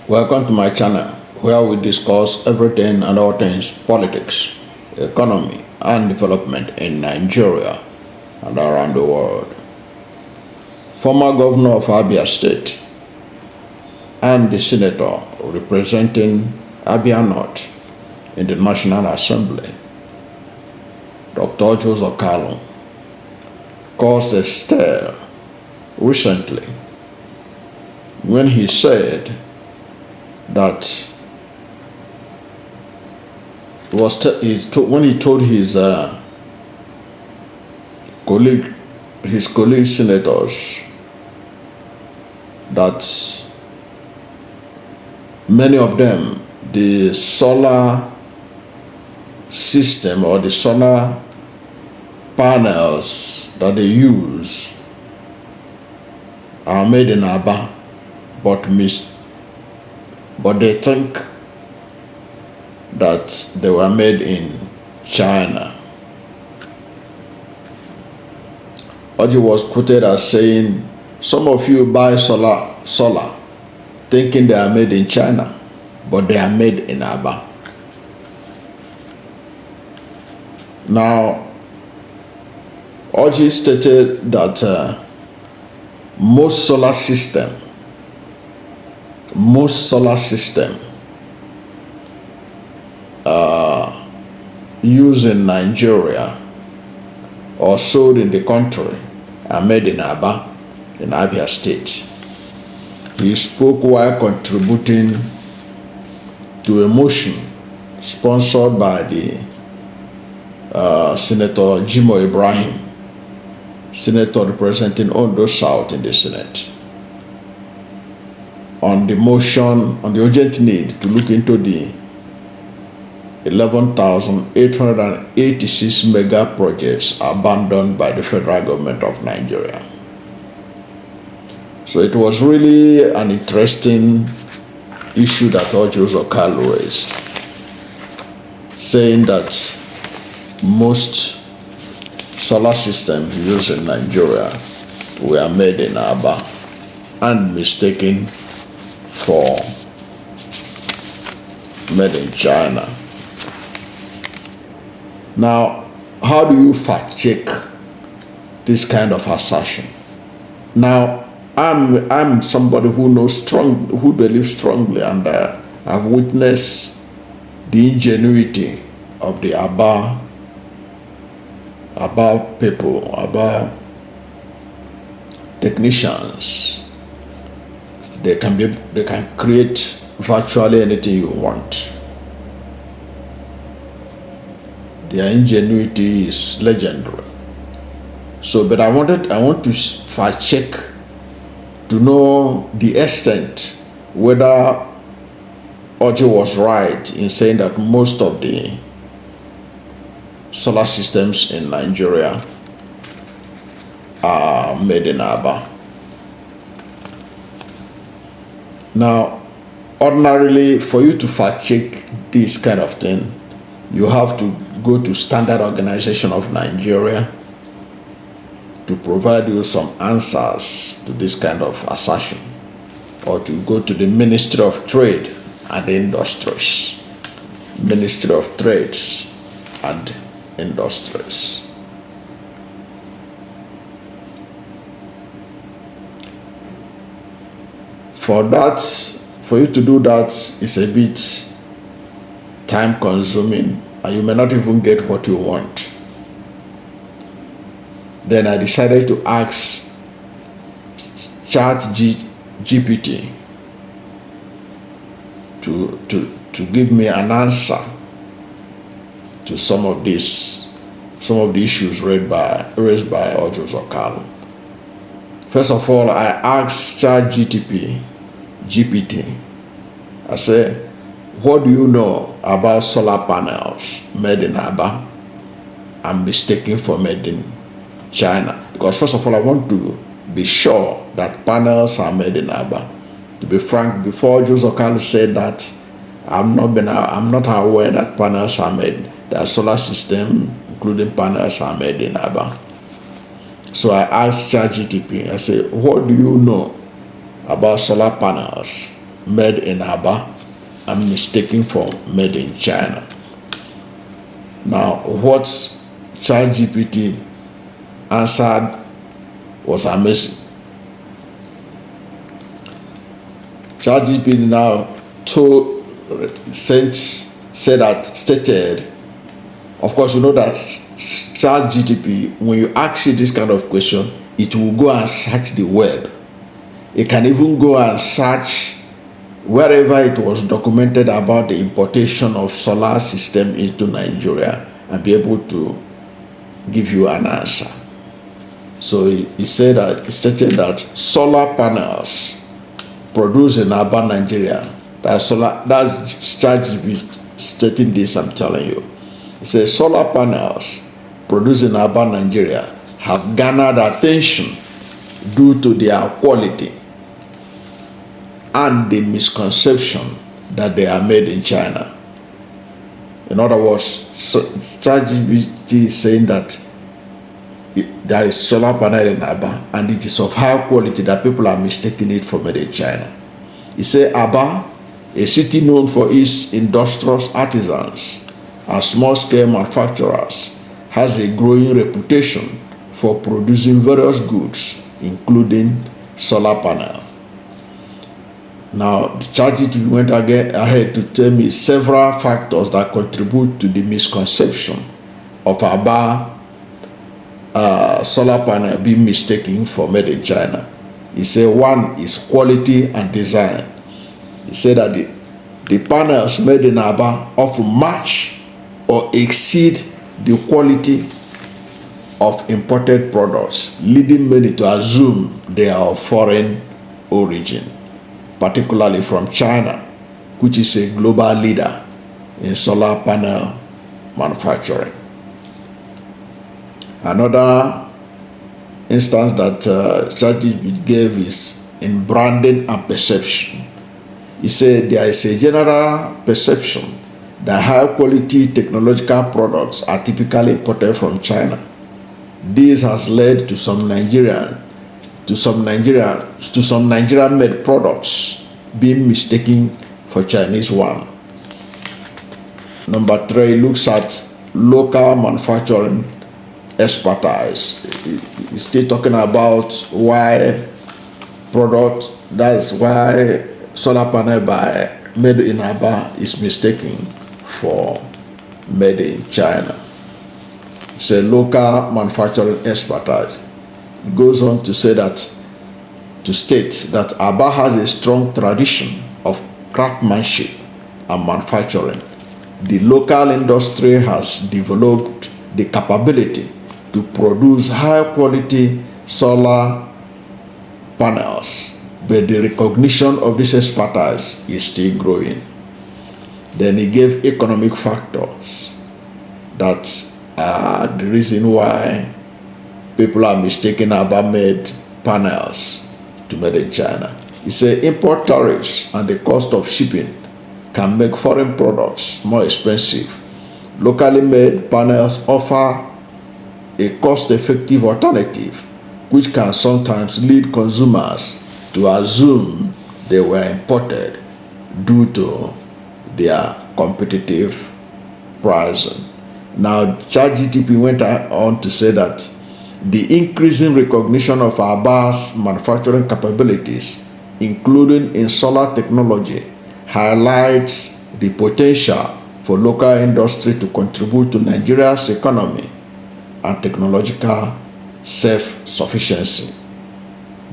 Welcome to my channel where we discuss everything and all things politics, economy, and development in Nigeria and around the world. Former governor of Abia State and the senator representing Abia North in the National Assembly, Dr. Orji Uzor Kalu, caused a stir recently when he said that when he told his colleague senators that many of them, the solar system or the solar panels that they use are made in Abia, but they think that they were made in China. Orji was quoted as saying, "Some of you buy solar thinking they are made in China, but they are made in Abia." Now, Orji stated that most solar system used in Nigeria or sold in the country are made in Abia State. He spoke while contributing to a motion sponsored by the Senator Jimo Ibrahim, senator representing Ondo South in the Senate, on the motion on the urgent need to look into the 11,886 mega projects abandoned by the federal government of Nigeria. So it was really an interesting issue that Orji Uzor Kalu raised, saying that most solar systems used in Nigeria were made in Abia and mistaken for made in China. Now, how do you fact check this kind of assertion? Now, I'm somebody who believes strongly, and I've witnessed the ingenuity of the Abia people, Abia technicians. They can create virtually anything you want. Their ingenuity is legendary. So, but I want to fact check to know the extent whether Orji was right in saying that most of the solar systems in Nigeria are made in Abia. Now, ordinarily, for you to fact check this kind of thing, you have to go to Standard Organization of Nigeria to provide you some answers to this kind of assertion, or to go to the Ministry of Trade and Industries. Ministry of Trades and Industries. For you to do that is a bit time consuming, and you may not even get what you want. Then I decided to ask GPT to give me an answer to some of the issues raised by Orji Uzor Kalu. First of all, I asked GPT, I said, "What do you know about solar panels made in Abia and mistaken for made in China?" Because first of all, I want to be sure that panels are made in Abia. To be frank, before Orji Uzor Kalu said that, I'm not aware that panels are made. The solar system, including panels, are made in Abia. So I asked ChatGPT, I said, "What do you know about solar panels made in Abba and mistaken for made in China. Now, what ChatGPT answered was amazing. ChatGPT now stated, of course, you know that ChatGPT, when you ask it this kind of question, it will go and search the web. It can even go and search wherever it was documented about the importation of solar system into Nigeria and be able to give you an answer. So he stated that solar panels produced in Abia, Nigeria, that's ChatGPT stating this, I'm telling you. It says solar panels produced in Abia, Nigeria have garnered attention due to their quality and the misconception that they are made in China. In other words, ChatGPT is saying that there is solar panel in Abia and it is of high quality that people are mistaking it for made in China. He said Abia, a city known for its industrious artisans and small-scale manufacturers, has a growing reputation for producing various goods, including solar panel. Now, the ChatGPT went ahead to tell me several factors that contribute to the misconception of Abia solar panel being mistaken for made in China. He said one is quality and design. He said that the panels made in Abia often match or exceed the quality of imported products, leading many to assume they are of foreign origin, particularly from China, which is a global leader in solar panel manufacturing. Another instance that ChatGPT gave is in branding and perception. He said there is a general perception that high-quality technological products are typically imported from China. This has led to some Nigerian-made products being mistaken for Chinese one. Number 3 looks at local manufacturing expertise. It's still talking about why that's why solar panel made in Abia is mistaken for made in China. It's a local manufacturing expertise. It goes on to state that Abia has a strong tradition of craftsmanship and manufacturing. The local industry has developed the capability to produce high-quality solar panels, but the recognition of this expertise is still growing. Then he gave economic factors that are the reason why people are mistaking Abia-made panels to made in China. He said import tariffs and the cost of shipping can make foreign products more expensive. Locally made panels offer a cost-effective alternative, which can sometimes lead consumers to assume they were imported due to their competitive pricing. Now, ChatGPT went on to say that the increasing recognition of Abia's manufacturing capabilities, including in solar technology, highlights the potential for local industry to contribute to Nigeria's economy and technological self-sufficiency.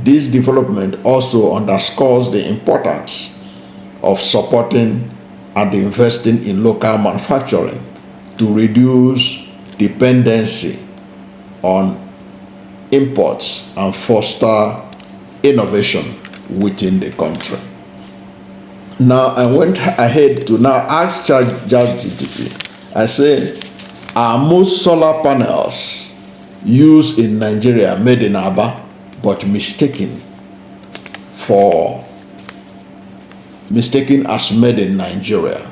This development also underscores the importance of supporting and investing in local manufacturing to reduce dependency on imports and foster innovation within the country. Now, I went ahead to now ask ChatGPT. I said, are most solar panels used in Nigeria made in Abia but mistaken as made in Nigeria?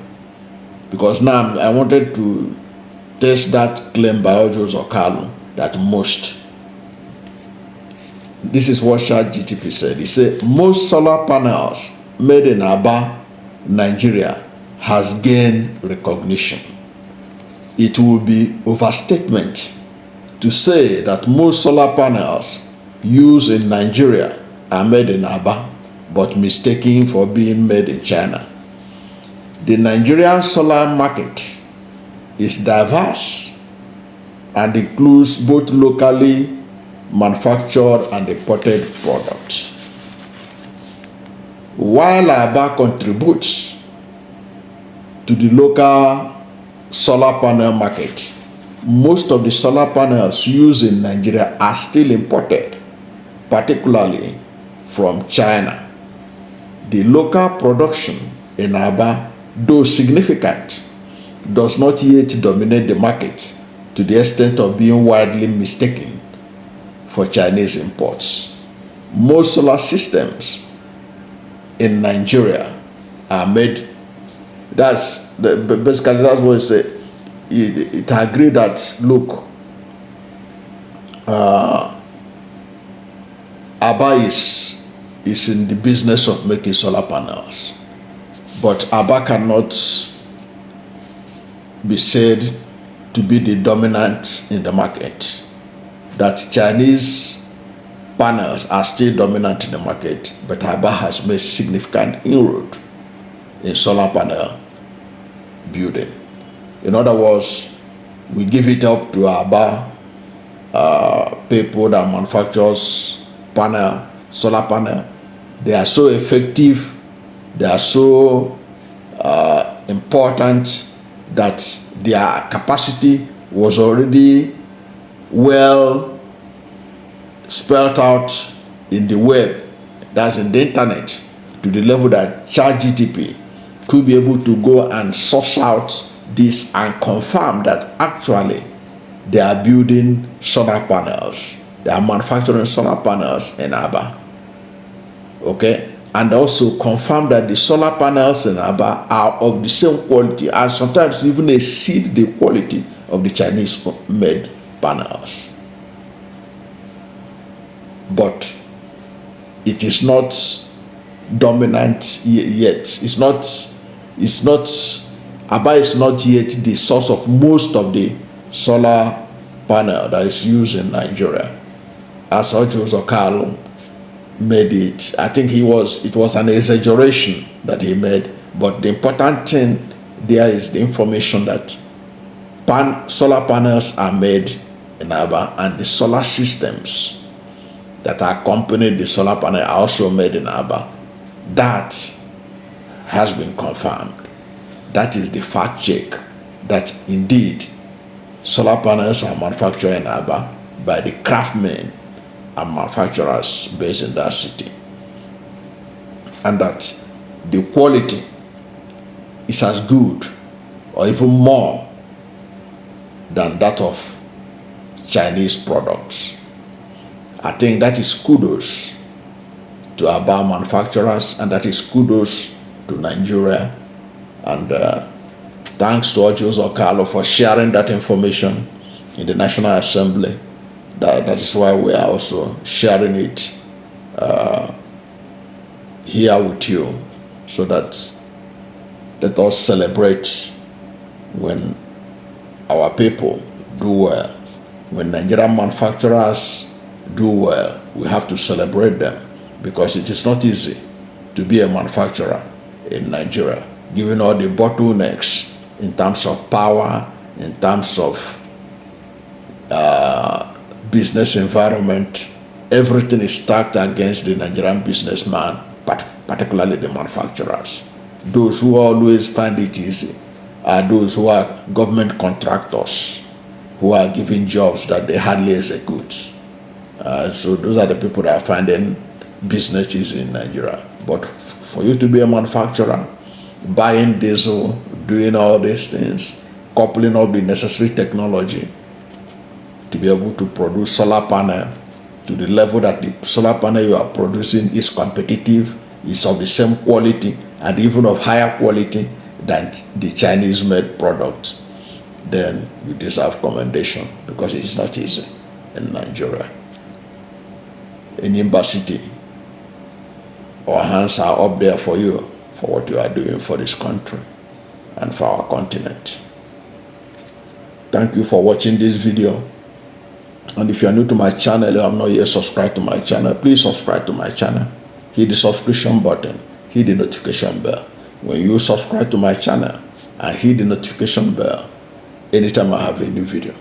Because now I wanted to test that claim by Orji Uzor Kalu that most. This is what ChatGPT said. He said most solar panels made in Aba, Nigeria, has gained recognition. It will be overstatement to say that most solar panels used in Nigeria are made in Aba, but mistaken for being made in China. The Nigerian solar market is diverse and includes both locally manufactured and imported products. While Aba contributes to the local solar panel market, most of the solar panels used in Nigeria are still imported, particularly from China. The local production in Aba, though significant, does not yet dominate the market to the extent of being widely mistaken for Chinese imports. Most solar systems in Nigeria are made. Basically that's what it said. It agreed that, look, Aba is in the business of making solar panels, but Aba cannot be said to be the dominant in the market. That Chinese panels are still dominant in the market, but Aba has made significant inroad in solar panel building. In other words, we give it up to Aba people that manufactures solar panel. They are so effective, they are so important that their capacity was already well spelled out in the web, that's in the internet, to the level that ChatGPT could be able to go and source out this and confirm that actually they are building solar panels. They are manufacturing solar panels in Aba. Okay? And also confirm that the solar panels in Aba are of the same quality and sometimes even exceed the quality of the Chinese made panels. But it is not dominant yet. Aba is not yet the source of most of the solar panel that is used in Nigeria. As Orji Uzor Kalu made it, I think it was an exaggeration that he made, but the important thing there is the information that solar panels are made in Aba, and the solar systems that accompany the solar panel are also made in Aba. That has been confirmed. That is the fact check that indeed solar panels are manufactured in Aba by the craftsmen and manufacturers based in that city, and that the quality is as good or even more than that of Chinese products. I think that is kudos to Aba manufacturers, and that is kudos to Nigeria. And thanks to Orji Uzor Kalu for sharing that information in the National Assembly. That is why we are also sharing it here with you, so that let us celebrate when our people do well. When Nigerian manufacturers do well, we have to celebrate them, because it is not easy to be a manufacturer in Nigeria, given all the bottlenecks in terms of power, in terms of business environment. Everything is stacked against the Nigerian businessman, particularly the manufacturers. Those who always find it easy are those who are government contractors, who are given jobs that they hardly execute. So those are the people that are finding businesses in Nigeria. But for you to be a manufacturer, buying diesel, doing all these things, coupling up the necessary technology to be able to produce solar panel to the level that the solar panel you are producing is competitive, is of the same quality, and even of higher quality than the Chinese made product, then you deserve commendation, because it is not easy in Nigeria. In Abia City, Our hands are up there for you, for what you are doing for this country and for our continent. Thank you for watching this video. And if you are new to my channel, or have not yet subscribed to my channel, please subscribe to my channel. Hit the subscription button, hit the notification bell. When you subscribe to my channel and hit the notification bell, anytime I have a new video,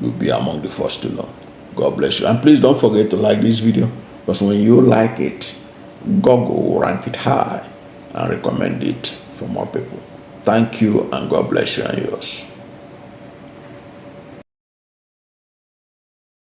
you'll be among the first to know. God bless you. And please don't forget to like this video, because when you like it, Google will rank it high and recommend it for more people. Thank you, and God bless you and yours.